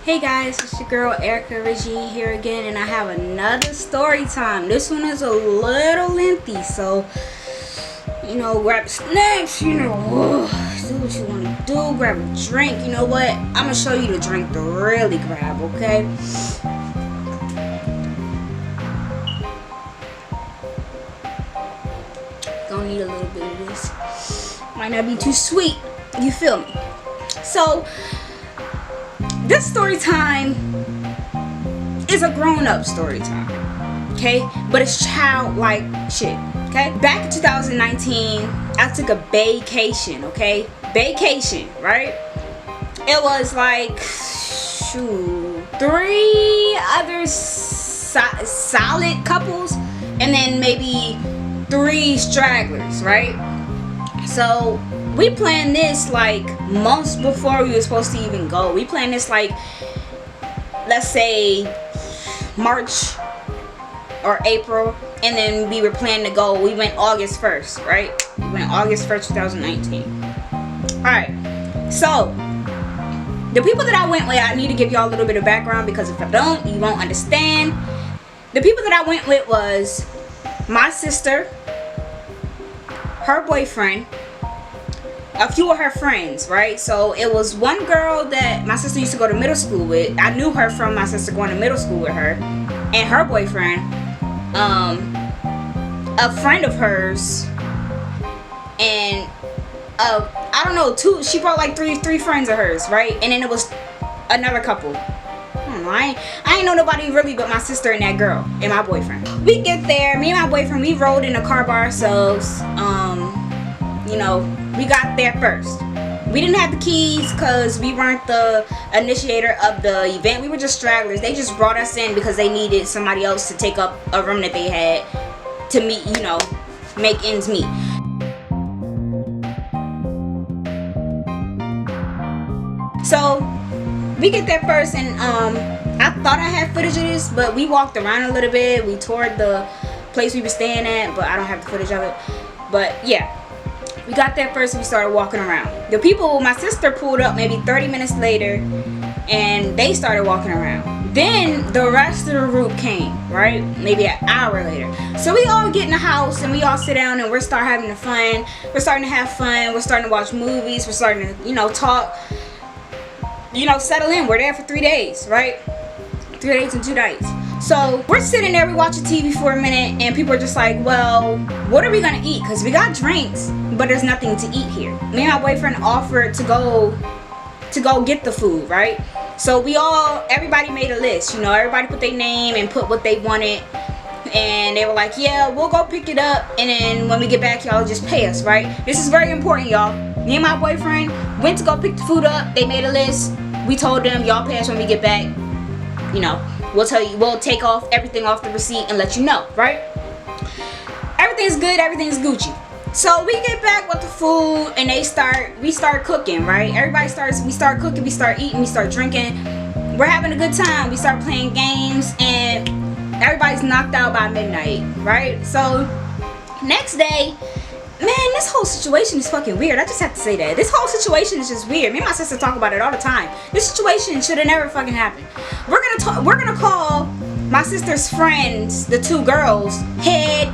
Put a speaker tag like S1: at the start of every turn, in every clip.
S1: Hey guys, it's your girl Erika, Regine here again, and I have another story time. This one is a little lengthy, so grab snacks, do what you want to do, grab a drink. You know what? I'm gonna show you the drink to really grab, okay? Gonna need a little bit of this. Might not be too sweet, you feel me? So this story time is a grown-up story time, okay? But it's childlike shit, okay? Back in 2019, I took a BaeCation, okay? BaeCation, right? It was like, three other solid couples, and then maybe 3 stragglers, right? So we planned this like months before we were supposed to even go. We planned this like, let's say March or April, and then we were planning to go. We went August 1st, right? We went August 1st, 2019. Alright, so the people that I went with, I need to give y'all a little bit of background, because if I don't, you won't understand. The people that I went with was my sister, her boyfriend, a few of her friends, right? So it was one girl that my sister used to go to middle school with. I knew her from my sister going to middle school with her, and her boyfriend, a friend of hers, and I don't know, she brought like three friends of hers, right? And then it was another couple. I don't know, I ain't know nobody really but my sister and that girl and my boyfriend. We get there, me and my boyfriend, we rode in a car by ourselves. We got there first. We didn't have the keys because we weren't the initiator of the event. We were just stragglers. They just brought us in because they needed somebody else to take up a room that they had to meet, make ends meet. So we get there first, and I thought I had footage of this, but we walked around a little bit. We toured the place we were staying at, but I don't have the footage of it. But yeah. We got there first and we started walking around. The people, my sister pulled up maybe 30 minutes later, and they started walking around. Then the rest of the group came, right? Maybe an hour later. So we all get in the house and we all sit down and we're starting having fun. We're starting to have fun. We're starting to watch movies. We're starting to, talk, settle in. We're there for 3 days, right? 3 days and 2 nights. So we're sitting there, we watching TV for a minute, and people are just like, well, what are we gonna eat? Because we got drinks, but there's nothing to eat here. Me and my boyfriend offered to go get the food, right? So everybody made a list, everybody put their name and put what they wanted, and they were like, yeah, we'll go pick it up, and then when we get back, y'all just pay us, right? This is very important, y'all. Me and my boyfriend went to go pick the food up. They made a list. We told them, y'all pay us when we get back. We'll tell you, we'll take off everything off the receipt and let you know, right? Everything's good, everything's Gucci. So we get back with the food and we start cooking, right? We start cooking, we start eating, we start drinking. We're having a good time. We start playing games and everybody's knocked out by midnight, right? So next day, man, this whole situation is fucking weird. I just have to say that. This whole situation is just weird. Me and my sister talk about it all the time. This situation should have never fucking happened. We're gonna call my sister's friends, the 2 girls, Head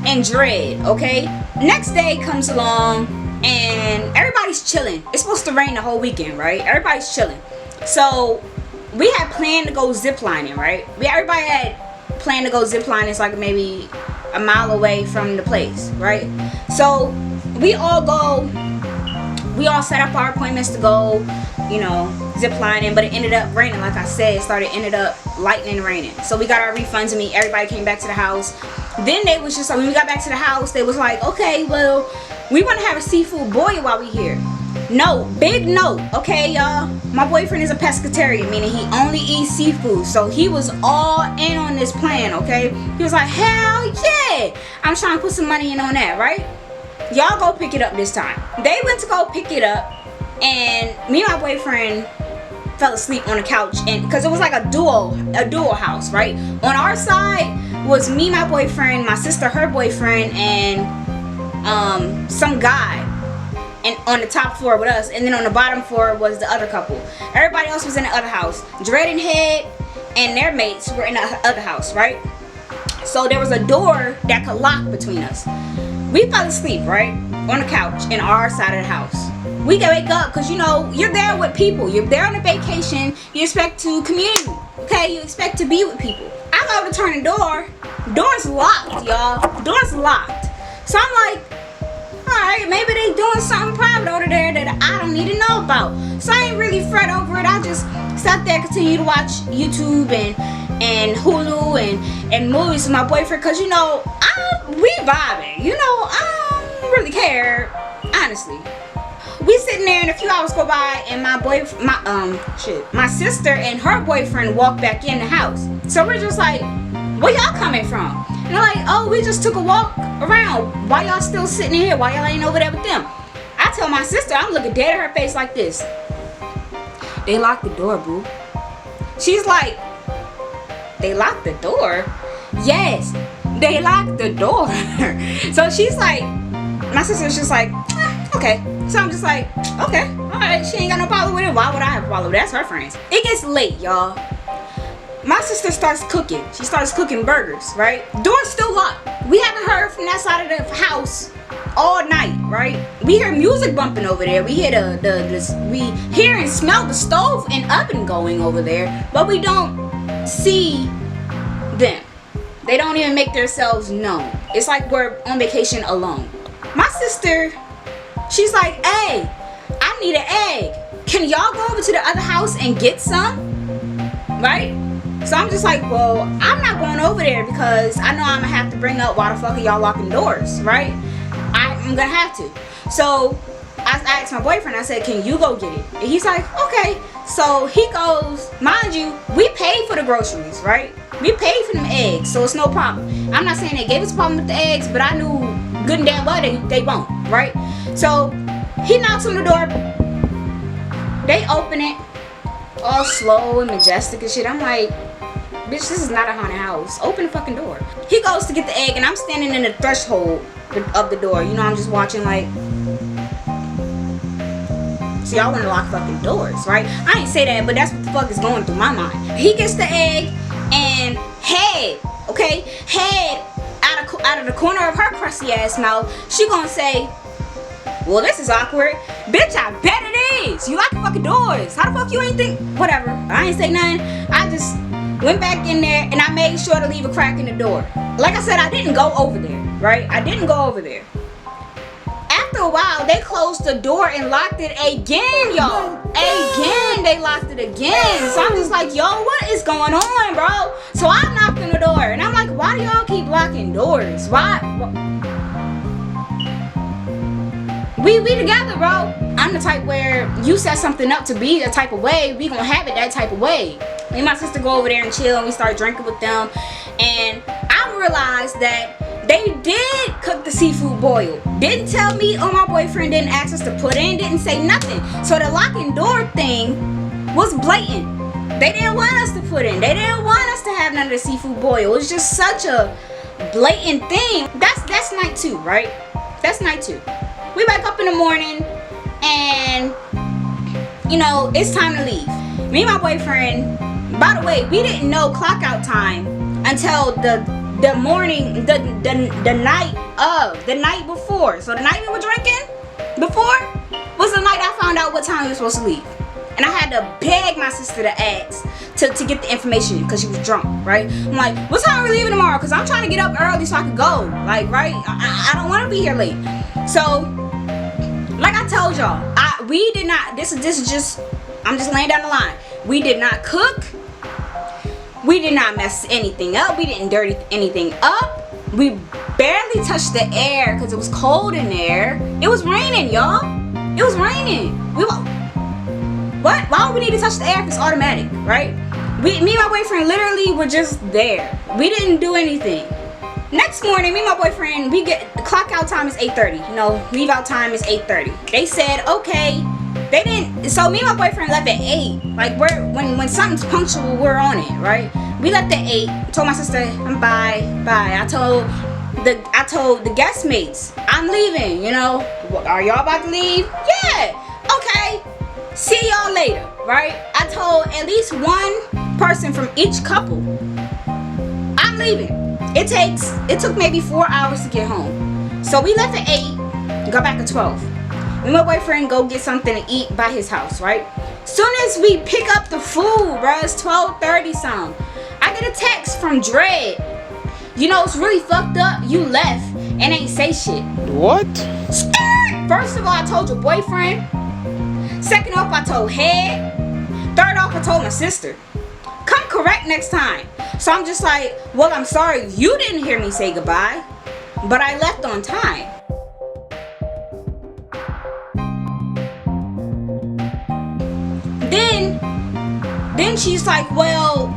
S1: and Dread, okay? Next day comes along and everybody's chilling. It's supposed to rain the whole weekend, right? Everybody's chilling. So we had planned to go ziplining, right? Everybody had planned to go ziplining. It's like maybe a mile away from the place, right? So we all set up our appointments to go, zip lining, but it ended up raining. Like I said, ended up lightning raining. So we got our refunds and everybody came back to the house. Then they was just like, when we got back to the house, they was like, okay, well, we want to have a seafood boil while we here. No, big no, okay, y'all. My boyfriend is a pescatarian, meaning he only eats seafood. So he was all in on this plan, okay? He was like, hell yeah. I'm trying to put some money in on that, right? Y'all go pick it up this time. They went to go pick it up, and me and my boyfriend fell asleep on the couch, and because it was like a dual house, right? On our side was me, my boyfriend, my sister, her boyfriend, and some guy. and on the top floor with us, and then on the bottom floor was the other couple. Everybody else was in the other house. Dread and Head and their mates were in the other house, right? So there was a door that could lock between us. We fell asleep, right, on the couch in our side of the house. We can wake up because, you know, you're there with people. You're there on a vacation. You expect to commune, okay? You expect to be with people. I go to turn the door. Door's locked, y'all. Door's locked. So I'm like, alright, maybe they doing something private over there that I don't need to know about. So I ain't really fret over it. I just sat there, continue to watch YouTube and Hulu and movies with my boyfriend. Because, you know, we vibing. You know, I don't really care, honestly. We sitting there and a few hours go by and my sister and her boyfriend walk back in the house. So we're just like, where y'all coming from? And they're like, oh, we just took a walk around. Why y'all still sitting in here? Why y'all ain't over there with them? I tell my sister, I'm looking dead at her face like this. They locked the door, boo. She's like, they locked the door? Yes, they locked the door. So she's like, my sister's just like, okay. So I'm just like, okay, alright, she ain't got no problem with it. Why would I have a problem with it? That's her friends. It gets late, y'all. My sister starts cooking. She starts cooking burgers, right? Door's still locked. We haven't heard from that side of the house all night, right? We hear music bumping over there. We hear we hear and smell the stove and oven going over there, but we don't see them. They don't even make themselves known. It's like we're on vacation alone. My sister, she's like, hey, I need an egg. Can y'all go over to the other house and get some? Right? So I'm just like, well, I'm not going over there because I know I'm gonna have to bring up why the fuck are y'all locking doors, right? I'm gonna have to. So I asked my boyfriend, I said, can you go get it? And he's like, okay. So he goes, mind you, we paid for the groceries, right? We paid for them eggs, so it's no problem. I'm not saying they gave us a problem with the eggs, but I knew good and damn well they won't, right? So he knocks on the door. They open it, all slow and majestic and shit. I'm like, bitch, this is not a haunted house. Open the fucking door. He goes to get the egg, and I'm standing in the threshold of the door. You know, I'm just watching like, so y'all want to lock fucking doors, right? I ain't say that, but that's what the fuck is going through my mind. He gets the egg, and Head, okay, Head, out of the corner of her crusty ass mouth, she gonna say, well, this is awkward. Bitch, I bet it is. You lock the fucking doors. How the fuck you ain't think? Whatever. I ain't say nothing. I just went back in there and I made sure to leave a crack in the door. Like I said, I didn't go over there, right? I didn't go over there. After a while, they closed the door and locked it again, y'all. Again, they locked it again. So I'm just like, yo, what is going on, bro? So I knocked on the door and I'm like, why do y'all keep locking doors? Why? We together, bro. I'm the type where you set something up to be a type of way, we gonna have it that type of way. Me and my sister go over there and chill and we start drinking with them. And I realized that they did cook the seafood boil. Didn't tell me or my boyfriend, didn't ask us to put in, didn't say nothing. So the locking door thing was blatant. They didn't want us to put in. They didn't want us to have none of the seafood boil. It was just such a blatant thing. That's night 2, right? That's night 2. We wake up in the morning and, you know, it's time to leave. Me and my boyfriend, by the way, we didn't know clock out time until the morning, the night before. So the night we were drinking before was the night I found out what time we were supposed to leave. And I had to beg my sister to ask to get the information because she was drunk, right? I'm like, what time are we leaving tomorrow? Because I'm trying to get up early so I can go. Like, right? I don't want to be here late. So, like I told y'all, we did not, this is just, I'm just laying down the line. We did not cook. We did not mess anything up. We didn't dirty anything up. We barely touched the air because it was cold in there. It was raining, y'all. It was raining. What? Why would we need to touch the air if it's automatic, right? Me and my boyfriend literally were just there. We didn't do anything. Next morning, me and my boyfriend, the clock out time is 8:30. You know, leave out time is 8:30. They said, okay. They didn't, so me and my boyfriend left at 8. Like, when something's punctual, we're on it, right? We left at 8. Told my sister, bye. I told I told the guest mates, I'm leaving, you know. Are y'all about to leave? Yeah. Okay. See y'all later, right? I told at least one person from each couple, I'm leaving. It took maybe 4 hours to get home. So we left at 8, got back at 12. Me and my boyfriend go get something to eat by his house, right? Soon as we pick up the food, bruh, it's 12:30 something. I get a text from Dread. You know, it's really fucked up. You left and ain't say shit.
S2: What?
S1: First of all, I told your boyfriend. Second off, I told Head. Third off, I told my sister. Come correct next time. So I'm just like, well, I'm sorry you didn't hear me say goodbye, but I left on time. Then she's like, well,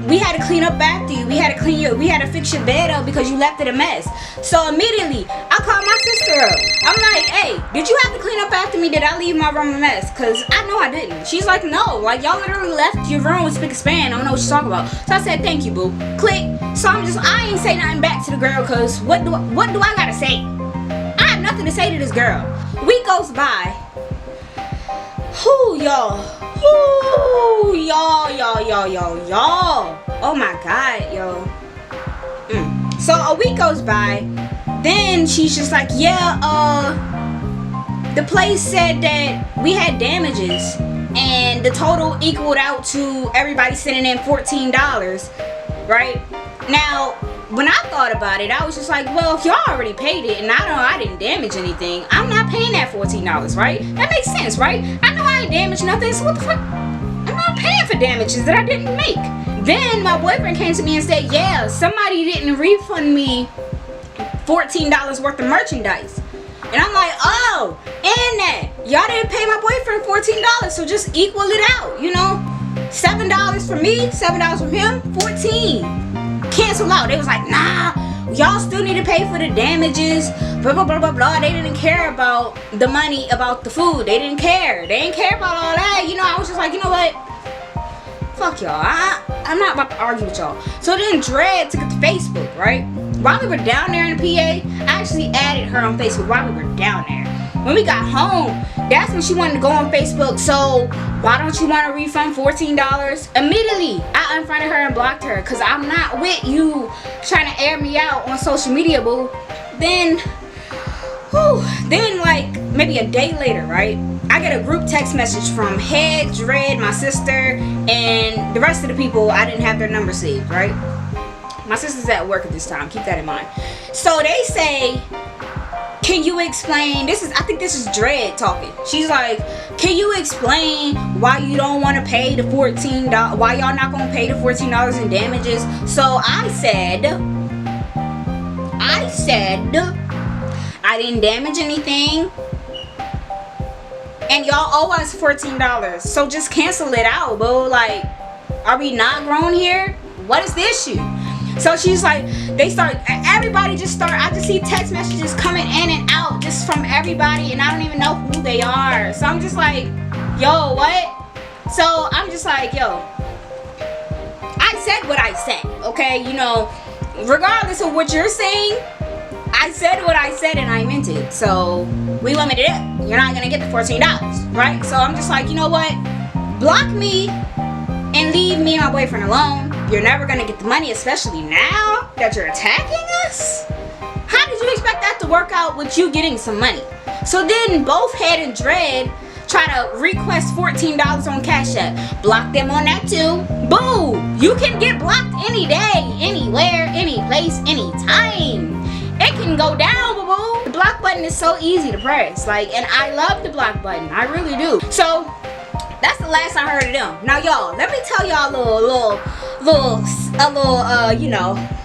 S1: we had to clean up after you. We had to fix your bed up because you left it a mess. So immediately, I called my sister up. I'm like, hey, did you have to clean up after me? Did I leave my room a mess? Because I know I didn't. She's like, no. Like, y'all literally left your room with spick and span. I don't know what you're talking about. So I said, thank you, boo. Click. So I ain't say nothing back to the girl because what do I got to say? I have nothing to say to this girl. Week goes by. Whoo, y'all. Ooh, y'all. Oh my God, yo. So a week goes by. Then she's just like, yeah, the place said that we had damages and the total equaled out to everybody sending in $14, right? Now, when I thought about it, I was just like, well, if y'all already paid it and I didn't damage anything, I'm not paying that $14, right? That makes sense, right? I know I ain't damaged nothing, so what the fuck? I'm not paying for damages that I didn't make. Then my boyfriend came to me and said, yeah, somebody didn't refund me $14 worth of merchandise. And I'm like, oh, and that. Y'all didn't pay my boyfriend $14, so just equal it out, you know? $7 from me, $7 from him, $14. Cancel out. They was like, nah, y'all still need to pay for the damages, blah blah blah blah blah. They didn't care about the money, about the food. They didn't care about all that. You know, I was just like, you know what, fuck y'all. I'm not about to argue with y'all. So then Dread took it to Facebook, right? While we were down there in the PA, I actually added her on Facebook while we were down there. When we got home, that's when she wanted to go on Facebook. So why don't you want to refund $14? Immediately, I unfriended her and blocked her because I'm not with you trying to air me out on social media, boo. Then like maybe a day later, right? I get a group text message from Head, Dread, my sister, and the rest of the people. I didn't have their number saved, right? My sister's at work at this time. Keep that in mind. So they say, can you explain, I think this is Dread talking. She's like, can you explain why you don't want to pay the $14, why y'all not going to pay the $14 in damages? So I said, I didn't damage anything. And y'all owe us $14. So just cancel it out, bro. Like, are we not grown here? What is the issue? So she's like, I just see text messages coming in and out just from everybody, and I don't even know who they are. So I'm just like, yo, what? So I'm just like, yo, I said what I said, okay? You know, regardless of what you're saying, I said what I said and I meant it. So we limited it. You're not gonna get the $14, right? So I'm just like, you know what? Block me and leave me and my boyfriend alone. You're never gonna get the money, especially now that you're attacking us. How did you expect that to work out with you getting some money? So then both Head and Dread try to request $14 on Cash App. Block them on that too. Boo! You can get blocked any day, anywhere, any place, anytime. It can go down, boo-boo. The block button is so easy to press. Like, and I love the block button. I really do. So that's the last I heard of them. Now, y'all, let me tell y'all a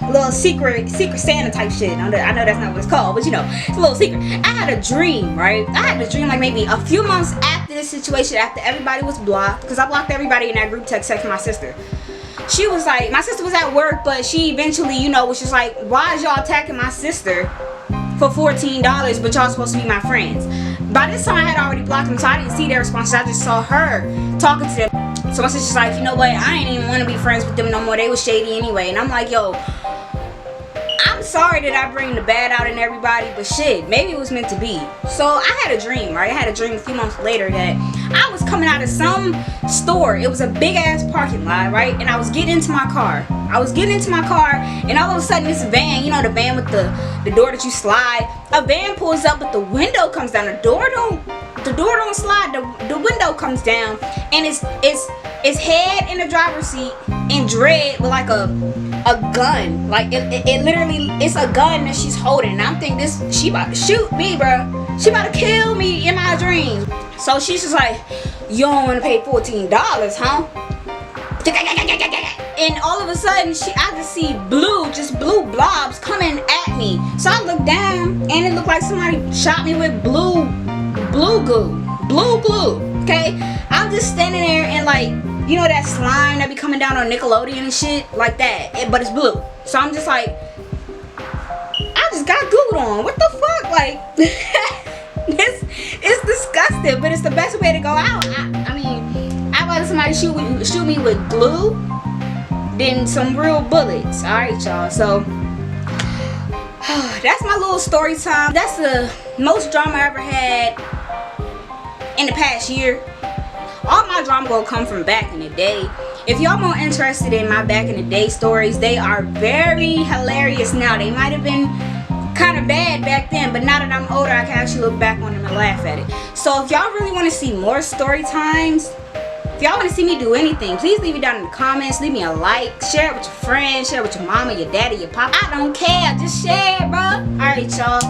S1: little secret Santa type shit. I know that's not what it's called, but you know, it's a little secret. I had a dream, right? I had a dream like maybe a few months after this situation, after everybody was blocked, because I blocked everybody in that group text except for my sister. She was like, my sister was at work, but she eventually, you know, was just like, why is y'all attacking my sister for $14, but y'all supposed to be my friends? By this time, I had already blocked them, so I didn't see their responses. I just saw her talking to them. So my sister's like, you know what? I ain't even want to be friends with them no more. They was shady anyway. And I'm like, yo, I'm sorry that I bring the bad out in everybody, but shit, maybe it was meant to be. So I had a dream, right? I had a dream a few months later that I was coming out of some store. It was a big ass parking lot, right? And I was getting into my car. And all of a sudden this van, you know, the van with the door that you slide, a van pulls up, but the window comes down. The door don't slide. The window comes down, and it's head in the driver's seat and Dread with like a gun. Like it literally, it's a gun that she's holding. And I'm thinking she about to shoot me, bro. She about to kill me in my dreams. So she's just like, you don't want to pay $14, huh? And all of a sudden, I just see blue blobs coming at me. So I look down, and it looked like somebody shot me with blue glue. Okay, I'm just standing there and like, you know that slime that be coming down on Nickelodeon and shit like that, but it's blue. So I'm just like, I just got glued on. What the fuck? Like, it's disgusting, but it's the best way to go out. I mean, I'd rather somebody shoot me with glue than some real bullets. All right, y'all. So that's my little story time. That's the most drama I ever had in the past year. All my drama will come from back in the day. If y'all more interested in my back in the day stories, they are very hilarious now. They might have been kind of bad back then, but now that I'm older, I can actually look back on them and laugh at it. So if y'all really want to see more story times, if y'all want to see me do anything, please leave it down in the comments. Leave me a like, share it with your friends, share it with your mama, your daddy, your pop. I don't care, just share it, bro. Alright, y'all.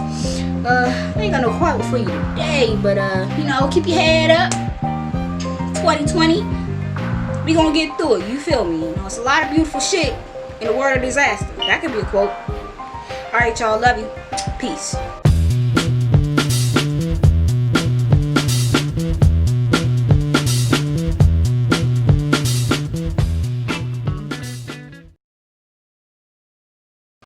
S1: I ain't got no quote for you today, but you know, keep your head up. 2020, we gonna get through it. You feel me? You know, it's a lot of beautiful shit in the world of disaster. That could be a quote. Alright, y'all. Love you. Peace.